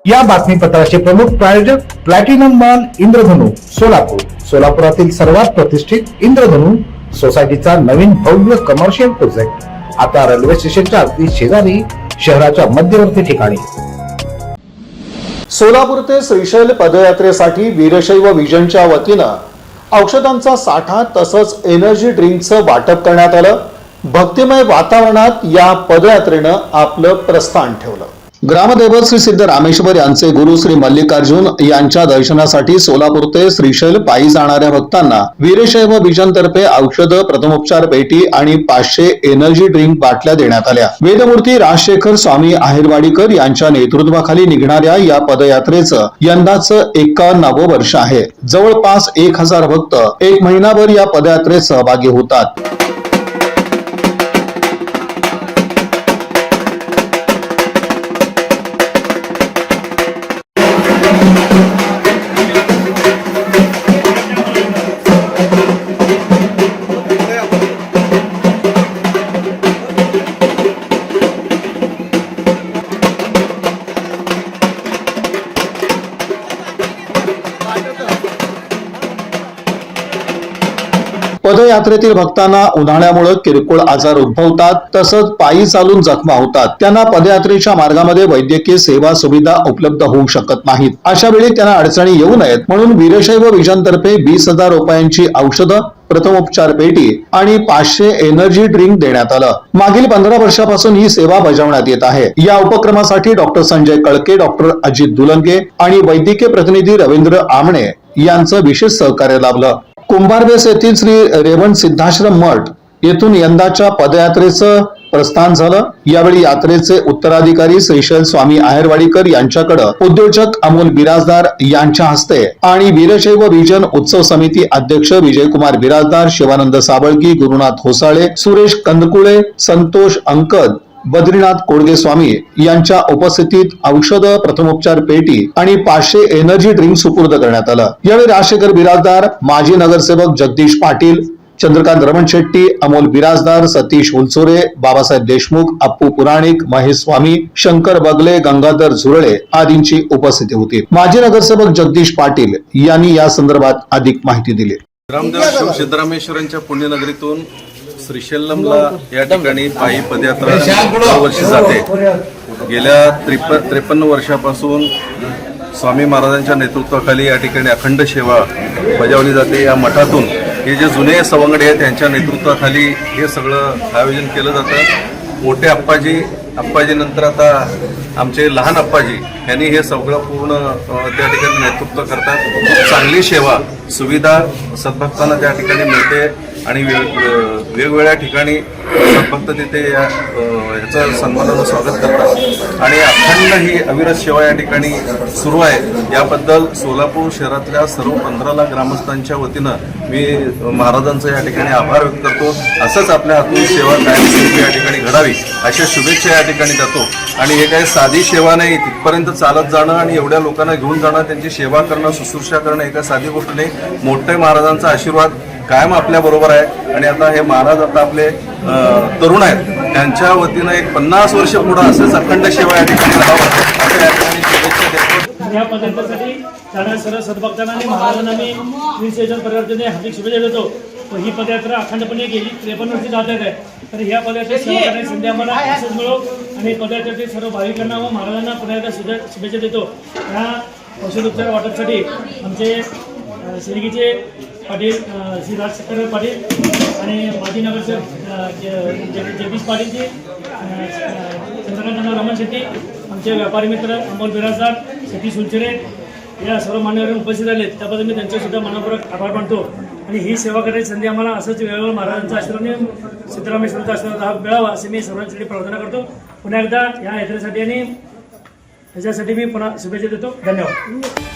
या बातमीपत्राचे प्रमुख प्रायोजक प्लॅटिनम मॉल इंद्रधनु सोलापूर. सोलापुरातील सर्वात प्रतिष्ठित इंद्रधनु सोसायटीचा नवीन भव्य कमर्शियल प्रोजेक्ट आता रेल्वे स्टेशनच्या अगदी शेजारी शहराच्या मध्यवर्ती ठिकाणी. सोलापूर ते श्रीशैल पदयात्रेसाठी वीरशैव विजनच्या वतीनं औषधांचा साठा तसंच एनर्जी ड्रिंकचं वाटप करण्यात आलं. भक्तिमय वातावरणात या पदयात्रेनं आपलं प्रस्थान ठेवलं. ग्रामदैवत श्री सिद्ध रामेश्वर यांचे गुरु श्री मल्लिकार्जुन यांच्या दर्शनासाठी सोलापूर ते श्रीशैल पायी जाणाऱ्या भक्तांना वीरशैव विजनतर्फे औषध, प्रथमोपचार पेटी आणि 500 एनर्जी ड्रिंक बाटल्या देण्यात आल्या. वेदमूर्ती राजशेखर स्वामी आहेरवाडीकर यांच्या नेतृत्वाखाली निघणाऱ्या या पदयात्रेचं यंदाचं 51वं वर्ष आहे. जवळपास 1000 भक्त एक महिनाभर या पदयात्रेत सहभागी होतात. पदयात्रेतील भक्तांना उन्हाळ्यामुळे किरकोळ आजार उद्भवतात तसंच पायी चालून जखमा होतात. त्यांना पदयात्रेच्या मार्गामध्ये वैद्यकीय सेवा सुविधा उपलब्ध होऊ शकत नाहीत. अशा वेळी त्यांना अडचणी येऊ नयेत म्हणून वीरशैव विजनतर्फे 20,000 रुपयांची औषधं, प्रथमोपचार पेटी आणि 500 एनर्जी ड्रिंक देण्यात आलं. मागील 15 वर्षापासून ही सेवा बजावण्यात येत आहे. या उपक्रमासाठी डॉक्टर संजय कळके, डॉक्टर अजित दुलंगे आणि वैद्यकीय प्रतिनिधी रवींद्र आमणे यांचं विशेष सहकार्य लाभलं. कुंभारबेस येथील श्री रेवण सिद्धाश्रम मठ येथून यंदाच्या पदयात्रेचं प्रस्थान झालं. यावेळी यात्रेचे उत्तराधिकारी श्रीशैल स्वामी आहेरवाडीकर यांच्याकडे उद्योजक अमोल बिराजदार यांच्या हस्ते आणि वीरशैव विजन उत्सव समिती अध्यक्ष विजयकुमार बिराजदार, शिवानंद साबळगी, गुरुनाथ होसाळे, सुरेश कंदकुळे, संतोष अंकद, बद्रीनाथ कोडगे स्वामी यांच्या उपस्थितीत औषध, प्रथमोपचार पेटी आणि 500 एनर्जी ड्रिंक सुपूर्द करण्यात आलं. यावेळी राजशेखर बिराजदार, माजी नगरसेवक जगदीश पाटील, चंद्रकांत रमण शेट्टी, अमोल बिराजदार, सतीश उलसोरे, बाबासाहेब देशमुख, अप्पू पुराणिक, महेश स्वामी, शंकर बगले, गंगाधर झुरळे आदींची उपस्थिती होती. माजी नगरसेवक जगदीश पाटील यांनी या संदर्भात अधिक माहिती दिली. ग्रामदेव सिद्धरामेश्वरांच्या पुण्यनगरीतून श्रीशैलमला या ठिकाणी पायी पदयात्रा दरवर्षी जाते. गेल्या 53 वर्षापासून स्वामी महाराजांच्या नेतृत्वाखाली या ठिकाणी अखंड सेवा बजावली जाते. या मठातून हे जे जुने सवंगडे आहेत त्यांच्या नेतृत्वाखाली हे सगळं आयोजन केलं जातं. मोठे आप्पाजी नंतर आता आमचे लहान आप्पाजी यांनी हे सगळं पूर्ण त्या ठिकाणी नेतृत्व करतात. खूप चांगली सेवा सुविधा सद्भक्तांना त्या ठिकाणी मिळते आणि वेगवेगळ्या ठिकाणी सद्भक्त तिथे याचं सन्मानानं स्वागत करतात आणि अखंड ही अविरत सेवा या ठिकाणी सुरू आहे. याबद्दल सोलापूर शहरातल्या सर्व 15 लाख ग्रामस्थांच्या वतीनं मी महाराजांचं या ठिकाणी आभार व्यक्त करतो. असंच आपल्या हातून सेवा कायमस्वरूपी या ठिकाणी घडावी अशा शुभेच्छा या ठिकाणी देतो. आणि हे काही साधी सेवा नाही, तिथपर्यंत चालत जाणं आणि एवढ्या लोकांना घेऊन जाणं, त्यांची सेवा करणं, शुश्रूषा करणं, एका साधी गोष्ट नाही. मोठे महाराजांचा आशीर्वाद कायम आपल्या बरोबर आहे. आणि आता हे महाराज आता आपले तरुण आहेत, त्यांच्या वतीनं एक 50 वर्ष पुढे असंच अखंड सेवा या ठिकाणी राहावं असं या ठिकाणी शुभेच्छा देतो. या पद्धतीसाठी जाणाऱ्या सर्व सद्भक्तांना आणि महाराजांना मी श्रीशैल परिवर्तने हार्दिक शुभेच्छा देतो. ही पदयात्रा अखंडपणे गेली 53 वर्षी जात आहे. तर ह्या पदयात्रेत सेवा करण्याची संधी आम्हाला असंच मिळो आणि पदयात्रेतील सर्व भाविकांना व महाराजांना पुन्हा एकदा शुभेच्छा देतो. या औषधोपचार वाटपसाठी आमचे शिर्डीचे पाटील श्री राजशेखर पाटील आणि माजी नगरसेवक जगदीश पाटीलजी, चंद्रकांत रमण शेट्टी, आमचे व्यापारी मित्र अमोल बिराजदार, सतीश उलसोरे या सर्व मान्यवर उपस्थित राहिले. त्याबद्दल मी त्यांच्यासुद्धा मनपूर्वक आभार मानतो. आणि ही सेवा करण्याची संधी आम्हाला असंच वेळेवर महाराजांचा आशीर्वाद, सिद्धरामेश्वरांचा आशीर्वाद हा मिळावा असे मी सर्वांसाठी प्रार्थना करतो. पुन्हा एकदा या यात्रेसाठी आणि ह्याच्यासाठी मी पुन्हा शुभेच्छा देतो. धन्यवाद.